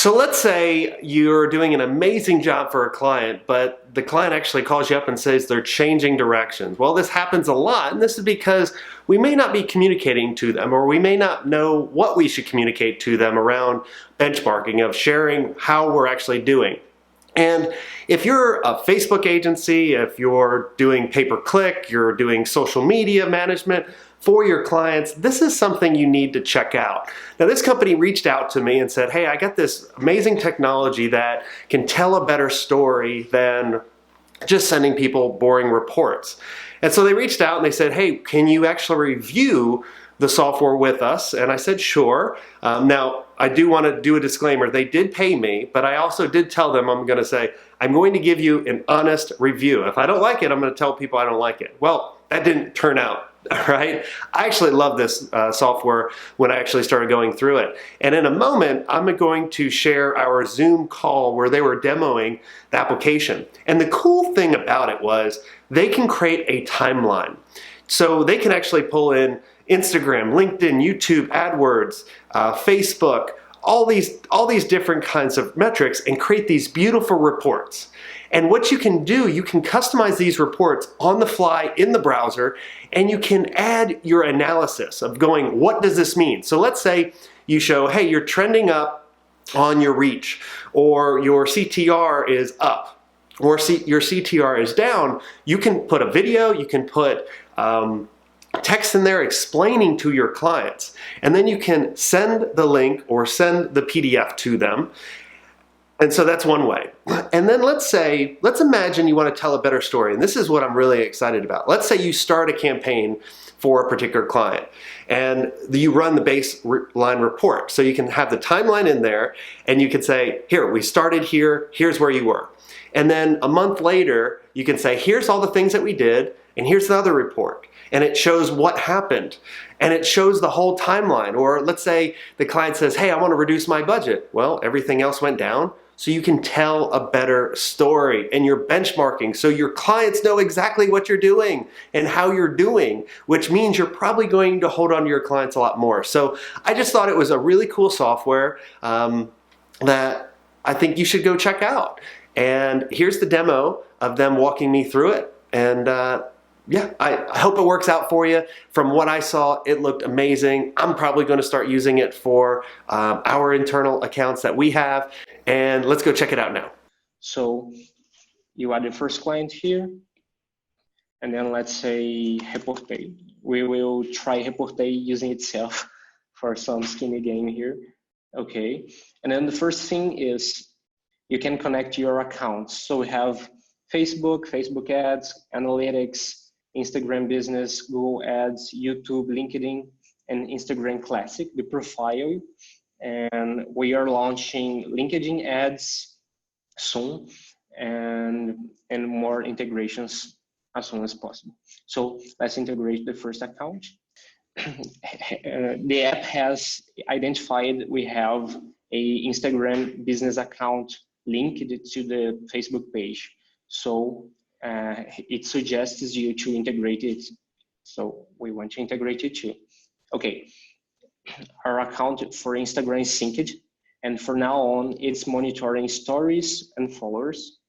So let's say you're doing an amazing job for a client, but the client actually calls you up and says they're changing directions. Well, this happens a lot, and this is because we may not be communicating to them, or we may not know what we should communicate to them around benchmarking, of sharing how we're actually doing. And if you're a Facebook agency, if you're doing pay-per-click, you're doing social media management for your clients, this is something you need to check out. Now, this company reached out to me and said, hey, I got this amazing technology that can tell a better story than just sending people boring reports. And so they reached out and they said, hey, can you actually review the software with us? And I said, sure. Now, I do want to do a disclaimer. They did pay me, but I also did tell them I'm going to say, I'm going to give you an honest review. If I don't like it, I'm going to tell people I don't like it. Well, that didn't turn out. All right. I actually love this software when I actually started going through it. And in a moment, I'm going to share our Zoom call where they were demoing the application. And the cool thing about it was they can create a timeline. So they can actually pull in Instagram, LinkedIn, YouTube, AdWords, Facebook, all these different kinds of metrics and create these beautiful reports. And what you can do, you can customize these reports on the fly in the browser, and you can add your analysis of going, what does this mean? So let's say you show, hey, you're trending up on your reach, or your CTR is up, or your CTR is down. You can put a video, you can put text in there explaining to your clients, and then you can send the link or send the PDF to them. And so that's one way. And then let's imagine you want to tell a better story. And this is what I'm really excited about. Let's say you start a campaign for a particular client and you run the baseline report. So you can have the timeline in there and you can say, here, we started here, here's where you were. And then a month later, you can say, here's all the things that we did, and here's the other report. And it shows what happened. And it shows the whole timeline. Or let's say the client says, hey, I want to reduce my budget. Well, everything else went down. So you can tell a better story, and you're benchmarking. So your clients know exactly what you're doing and how you're doing, which means you're probably going to hold on to your clients a lot more. So I just thought it was a really cool software that I think you should go check out. And here's the demo of them walking me through it. And yeah, I hope it works out for you. From what I saw, it looked amazing. I'm probably going to start using it for our internal accounts that we have. And let's go check it out now. So you are the first client here. And then let's say Reportei. We will try Reportei using itself for some skinny game here. Okay. And then the first thing is you can connect your accounts. So we have Facebook, Facebook ads, analytics, Instagram business, Google ads, YouTube, LinkedIn, and Instagram Classic, the profile. And we are launching LinkedIn ads soon and more integrations as soon as possible. So let's integrate the first account. The app has identified we have a Instagram business account linked to the Facebook page. So it suggests you to integrate it. So we want to integrate it too. Okay, our account for Instagram is synced. And for now on, it's monitoring stories and followers.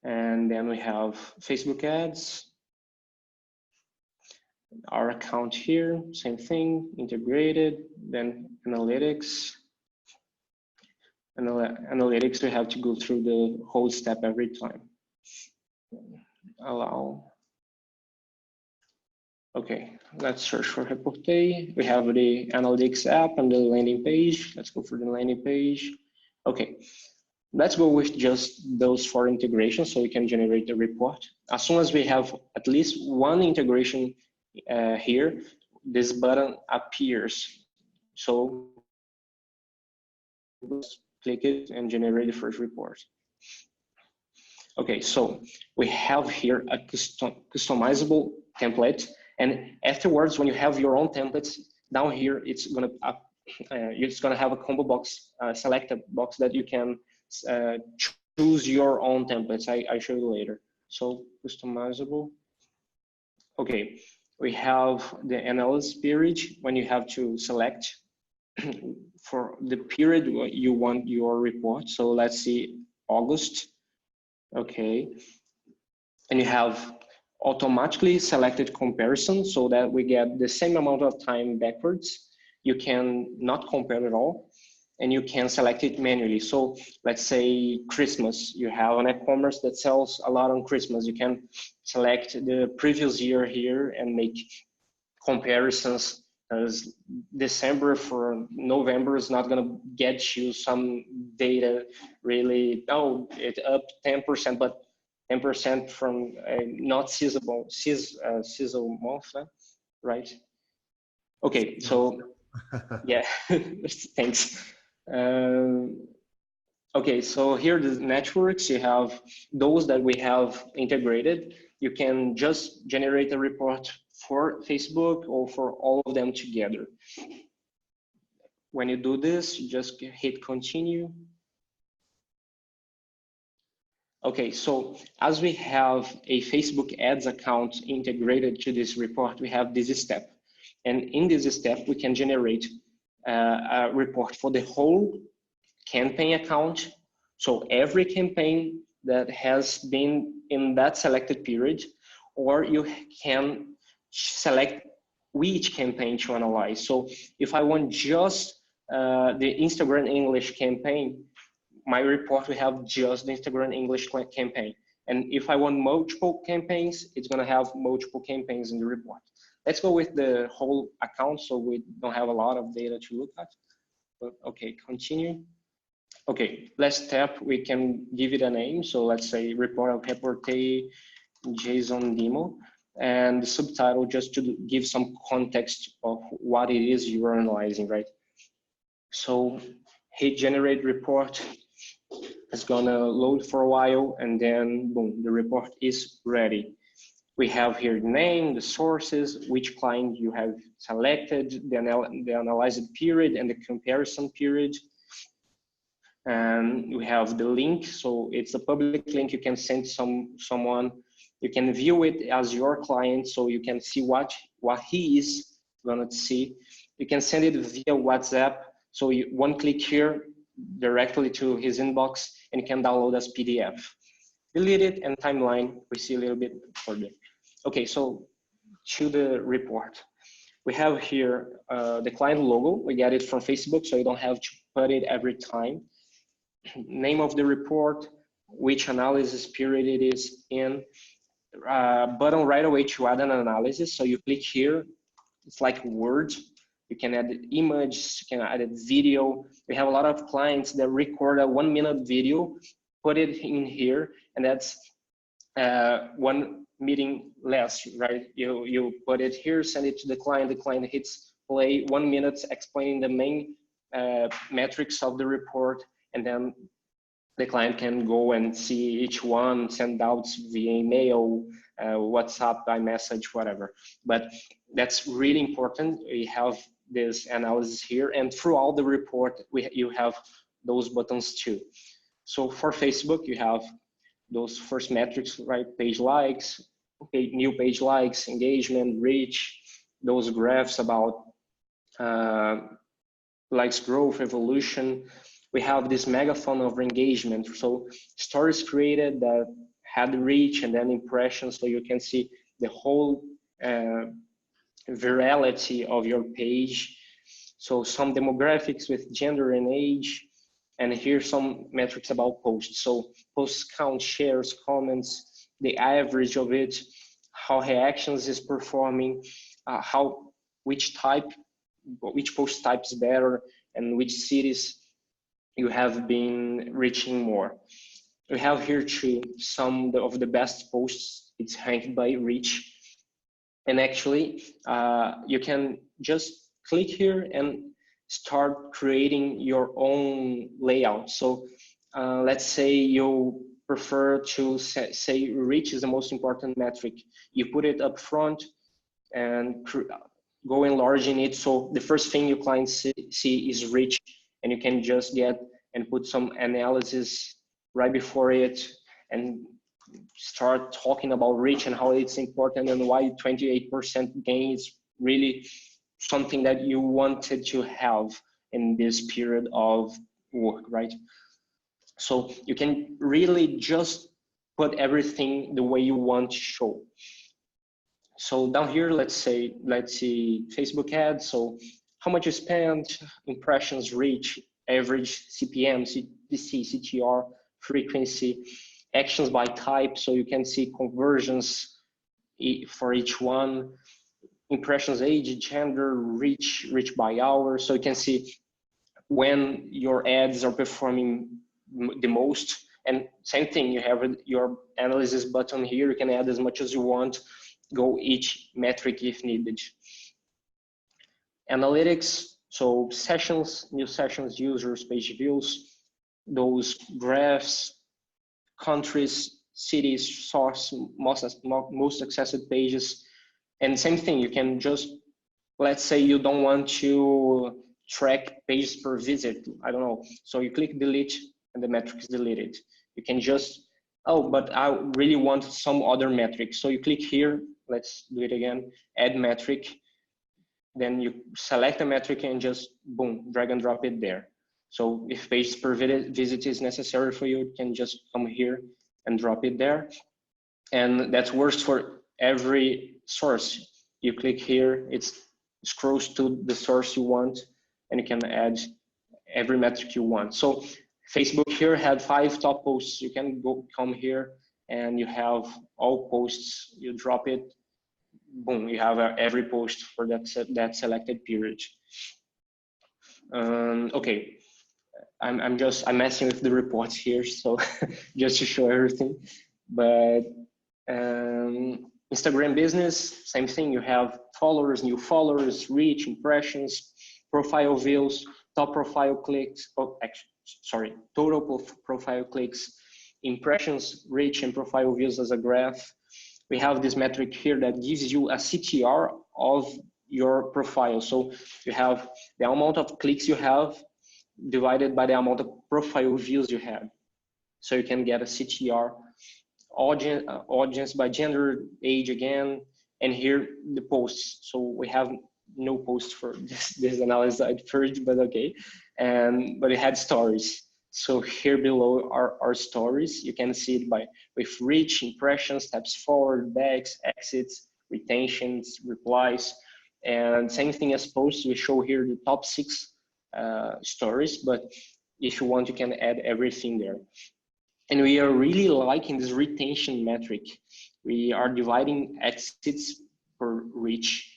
And then we have Facebook ads. Our account here, same thing, integrated. Then analytics. Analytics, we have to go through the whole step every time. Allow. Okay, let's search for Reportei. We have the analytics app and the landing page. Let's go for the landing page. Okay, let's go with just those 4 integrations so we can generate the report. As soon as we have at least one integration here, this button appears. So click it and generate the first report. Okay, so we have here a customizable template, and afterwards, when you have your own templates down here, it's gonna have a combo box, select a box that you can choose your own templates. I show you later. So customizable. Okay, we have the analysis period when you have to select for the period you want your report. So let's see, August. Okay, and you have automatically selected comparison so that we get the same amount of time backwards. You can not compare at all, and you can select it manually. So let's say Christmas, you have an e-commerce that sells a lot on Christmas. You can select the previous year here and make comparisons, as December for November is not going to get you some data really, oh, it's up 10%, but 10% from a not seasonal month, right? Okay, so yeah, thanks. Okay, so here the networks, you have those that we have integrated. You can just generate a report for Facebook or for all of them together. When you do this, you just hit continue. Okay, so as we have a Facebook ads account integrated to this report, we have this step. And in this step, we can generate a report for the whole campaign account. So every campaign that has been in that selected period, or you can select which campaign to analyze. So if I want just the Instagram English campaign, my report will have just the Instagram English campaign. And if I want multiple campaigns, it's going to have multiple campaigns in the report. Let's go with the whole account so we don't have a lot of data to look at. But okay, continue. Okay, last step, we can give it a name. So let's say report of Reportei JSON demo, and the subtitle just to give some context of what it is you're analyzing, right? So hit generate report. It's gonna load for a while, and then boom, the report is ready. We have here the name, the sources, which client you have selected, the analyzed period and the comparison period. And we have the link, so it's a public link you can send someone. You can view it as your client, so you can see what he is gonna see. You can send it via WhatsApp, so one click here directly to his inbox, and you can download as PDF. Delete it, and timeline, we see a little bit further. Okay, so to the report. We have here the client logo. We get it from Facebook, so you don't have to put it every time. Name of the report, which analysis period it is in, button right away to add an analysis. So you click here, it's like Word. You can add image, you can add a video. We have a lot of clients that record a 1-minute video, put it in here, and that's one meeting less, right? You put it here, send it to the client hits play, 1 minute explaining the main metrics of the report, and then the client can go and see each one, send doubts via email, WhatsApp, iMessage, whatever. But that's really important. We have this analysis here, and throughout the report, you have those buttons too. So for Facebook, you have those first metrics, right? Page likes, new page likes, engagement, reach, those graphs about likes growth, evolution. We have this megaphone of engagement. So stories created that had reach and then impressions, so you can see the whole virality of your page. So some demographics with gender and age, and here's some metrics about posts. So post count, shares, comments, the average of it, how reactions is performing, which post type is better, and which cities you have been reaching more. We have here too some of the best posts. It's ranked by reach, and actually you can just click here and start creating your own layout. So let's say you prefer to say reach is the most important metric. You put it up front and go enlarging it. So the first thing your clients see is reach, and you can just get and put some analysis right before it and start talking about reach and how it's important and why 28% gain is really something that you wanted to have. in this period of work, right? So you can really just put everything the way you want to show. So down here, let's see Facebook ads. So how much you spent, impressions, reach, average CPM, CPC, CTR, frequency, actions by type. So you can see conversions for each one, impressions, age, gender, reach by hour. So you can see when your ads are performing the most. And same thing, you have your analysis button here. You can add as much as you want, go each metric if needed. Analytics, so sessions, new sessions, users, page views, those graphs, countries, cities, source, most accessed pages. And same thing, you can just, let's say you don't want to track pages per visit, I don't know. So you click delete and the metric is deleted. You can just, oh, but I really want some other metric. So you click here, let's do it again, add metric. Then you select the metric and just boom, drag and drop it there. So if pages per visit is necessary for you, you can just come here and drop it there. And that works for every source. You click here, it scrolls to the source you want, and you can add every metric you want. So Facebook here had 5 top posts. You can come here and you have all posts, you drop it, boom, you have every post for that selected period. Okay, I'm messing with the reports here, so just to show everything. But Instagram business, same thing. You have followers, new followers, reach, impressions, profile views, top profile clicks. Oh, actually, sorry, total profile clicks, impressions, reach, and profile views as a graph. We have this metric here that gives you a CTR of your profile. So you have the amount of clicks you have divided by the amount of profile views you have. So you can get a CTR, audience by gender, age again, and here the posts. So we have no posts for this analysis at first, but okay. But it had stories. So here below are our stories. You can see it with reach, impressions, steps forward, backs, exits, retentions, replies, and same thing as posts. We show here the top 6 stories, but if you want, you can add everything there. And we are really liking this retention metric. We are dividing exits per reach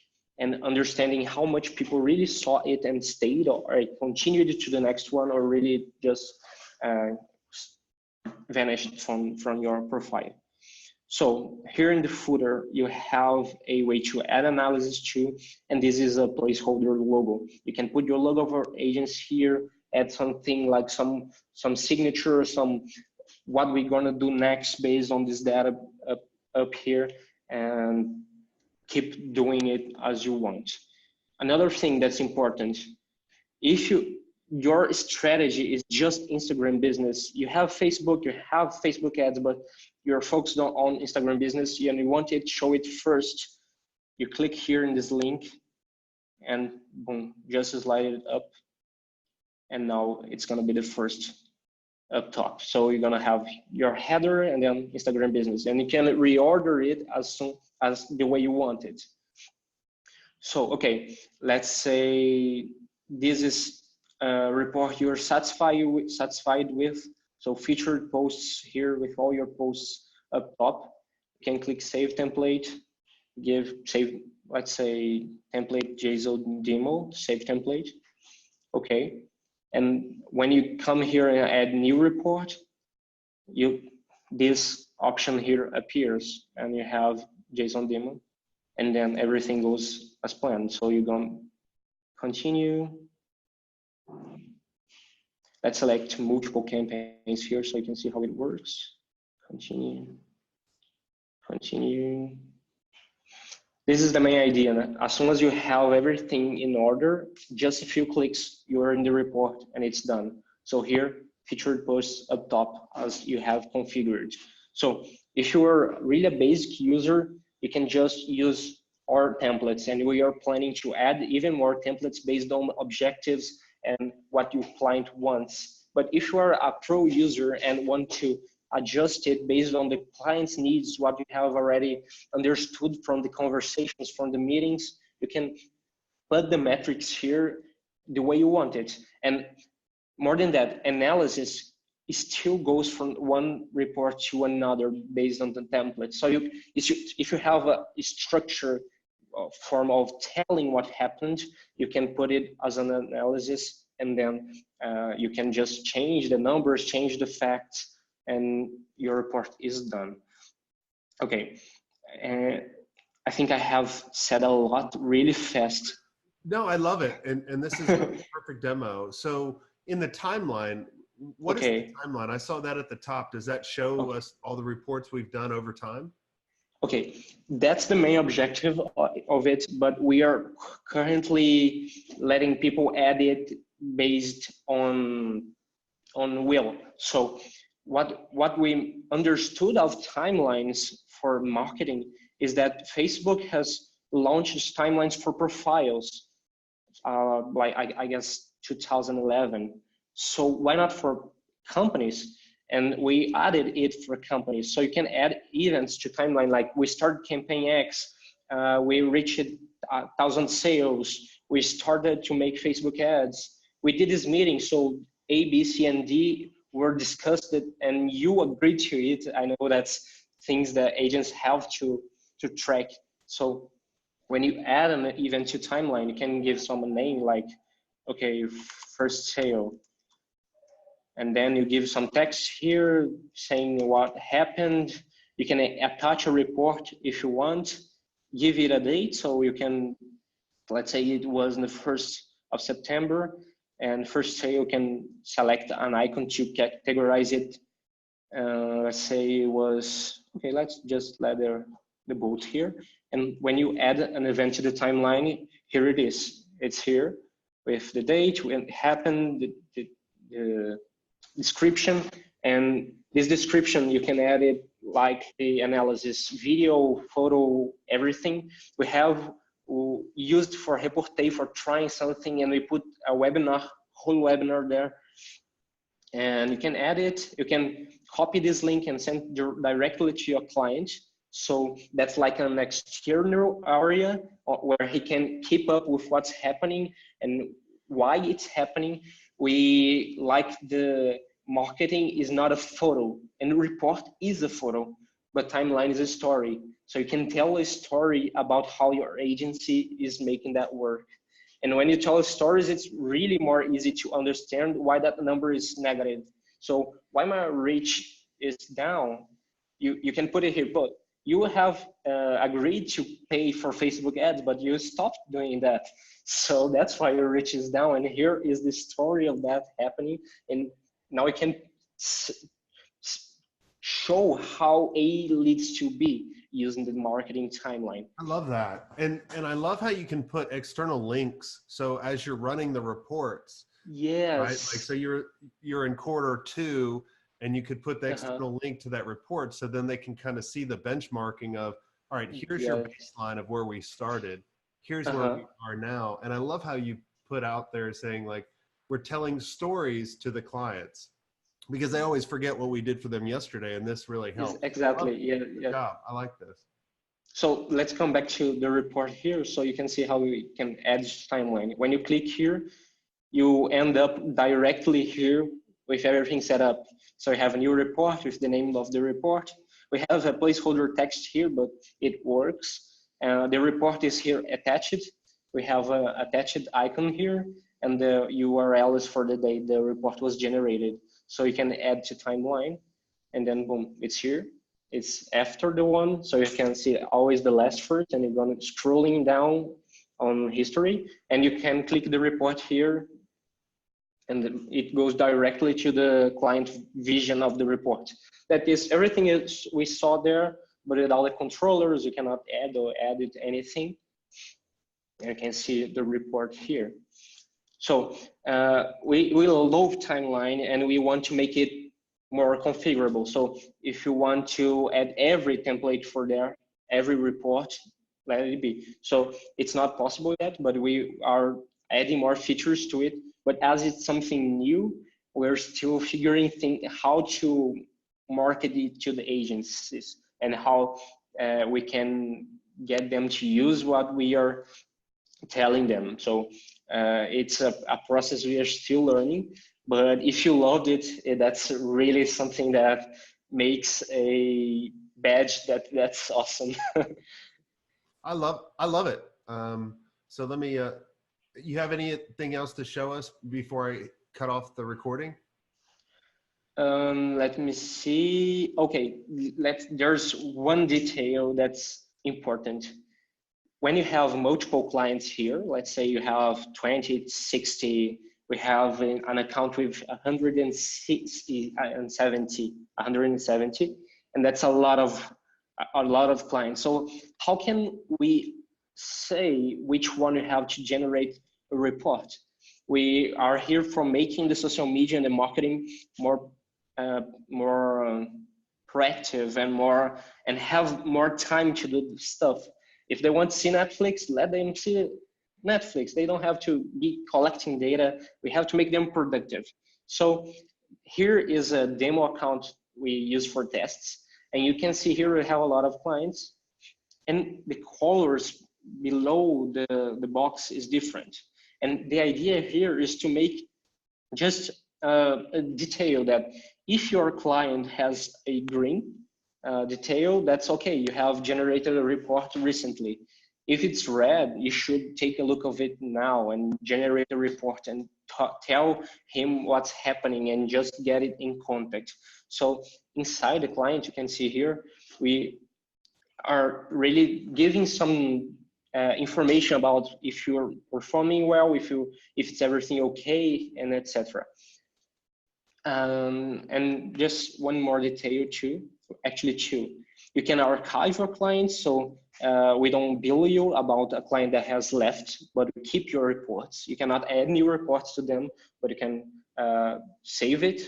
and understanding how much people really saw it and stayed or continued to the next one or really just vanished from your profile. So here in the footer, you have a way to add analysis to, and this is a placeholder logo. You can put your logo for agents here, add something like some signature, what we're gonna do next based on this data up here, and keep doing it as you want. Another thing that's important, if your strategy is just Instagram business, you have Facebook ads, but you're focused on Instagram business and you want it to show it first, you click here in this link and boom, just slide it up. And now it's gonna be the first up top. So you're gonna have your header and then Instagram business, and you can reorder it as soon as the way you want it. So, okay, let's say this is a report you're satisfied with. So featured posts here with all your posts up top. You can click save template, save, let's say template JSON demo, save template. Okay. And when you come here and add new report, this option here appears and you have JSON demo, and then everything goes as planned. So you're going to continue. Let's select multiple campaigns here so you can see how it works. Continue. This is the main idea. As soon as you have everything in order, just a few clicks, you're in the report and it's done. So here, featured posts up top as you have configured. So if you're really a basic user, you can just use our templates, and we are planning to add even more templates based on objectives and what your client wants. But if you are a pro user and want to adjust it based on the client's needs, what you have already understood from the conversations, from the meetings, you can put the metrics here the way you want it. And more than that, analysis still goes from one report to another based on the template. So if you have a structure form of telling what happened, you can put it as an analysis, and then you can just change the numbers, change the facts, and your report is done. Okay, I think I have said a lot really fast. No, I love it. And this is a perfect demo. So in the timeline, what is the timeline? I saw that at the top. Does that show us all the reports we've done over time? Okay, that's the main objective of it, but we are currently letting people add it based on will. So what we understood of timelines for marketing is that Facebook has launched timelines for profiles, like I guess 2011. So why not for companies? And we added it for companies. So you can add events to timeline, like we started campaign X, we reached 1,000 sales, we started to make Facebook ads, we did this meeting, so A, B, C, and D were discussed it, and you agreed to it. I know that's things that agents have to track. So when you add an event to timeline, you can give some name like, okay, first sale. And then you give some text here saying what happened. You can attach a report if you want, give it a date. So you can, let's say it was on the 1st of September, and first sale, you can select an icon to categorize it. Let's say it was, okay, let's just let the boat here. And when you add an event to the timeline, here it is. It's here with the date, when it happened, the description, and this description, you can add it like the analysis, video, photo, everything. We have used for Reportei for trying something, and we put a webinar, whole webinar there. And you can add it, you can copy this link and send directly to your client. So that's like an external area where he can keep up with what's happening and why it's happening. We like the marketing is not a photo, and report is a photo, but timeline is a story. So you can tell a story about how your agency is making that work. And when you tell stories, it's really more easy to understand why that number is negative. So why my reach is down, you can put it here, but you have agreed to pay for Facebook ads, but you stopped doing that. So that's why your reach is down. And here is the story of that happening. And now we can show how A leads to B using the marketing timeline. I love that. And I love how you can put external links. So as you're running the reports, yes, right? Like, so you're in Q2, and you could put the external link to that report, so then they can kind of see the benchmarking of, all right, here's your baseline of where we started. Here's where we are now. And I love how you put out there saying, like, we're telling stories to the clients, because they always forget what we did for them yesterday, and this really helps. Exactly. Good job. I like this. So let's come back to the report here, so you can see how we can add timeline. When you click here, you end up directly here with everything set up. So we have a new report with the name of the report. We have a placeholder text here, but it works. The report is here attached. We have an attached icon here, and the URL is for the date the report was generated. So you can add to timeline, and then boom, it's here. It's after the one, so you can see always the last first, and you're going scrolling down on history, and you can click the report here, and it goes directly to the client vision of the report. That is, everything is we saw there, but without the controllers, you cannot add or edit anything. You can see the report here. So we love timeline, and we want to make it more configurable. So if you want to add every template for there, every report, let it be. So it's not possible yet, but we are adding more features to it. But as it's something new, we're still figuring how to market it to the agencies and how we can get them to use what we are telling them. So it's a process we are still learning. But if you loved it, that's really something that makes a badge that's awesome. I love it. So let me. You have anything else to show us before I cut off the recording? Let me see. Okay, there's one detail that's important. When you have multiple clients here, let's say you have 20, 60, we have an account with 160 and 70, 170, and that's a lot of clients. So how can we say which one you have to generate a report? We are here for making the social media and the marketing more proactive and have more time to do stuff. If they want to see Netflix, let them see Netflix. They don't have to be collecting data. We have to make them productive. So here is a demo account we use for tests. And you can see here we have a lot of clients. And the colors below the box is different. And the idea here is to make just a detail that if your client has a green detail, that's okay. You have generated a report recently. If it's red, you should take a look of it now and generate a report and tell him what's happening and just get it in context. So inside the client, you can see here, we are really giving some information about if you're performing well, if it's everything okay, and etc. And just one more detail too, actually two. You can archive your clients, so we don't bill you about a client that has left, but we keep your reports. You cannot add new reports to them, but you can save it.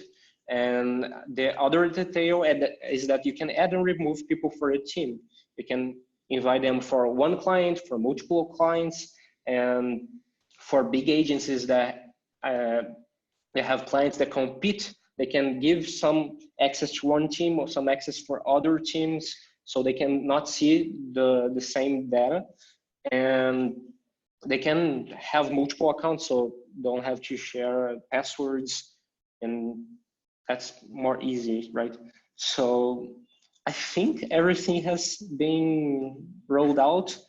And the other detail is that you can add and remove people for a team. You can invite them for one client, for multiple clients, and for big agencies that they have clients that compete, they can give some access to one team or some access for other teams, so they can not see the same data. And they can have multiple accounts, so don't have to share passwords, and that's more easy, right? So I think everything has been rolled out.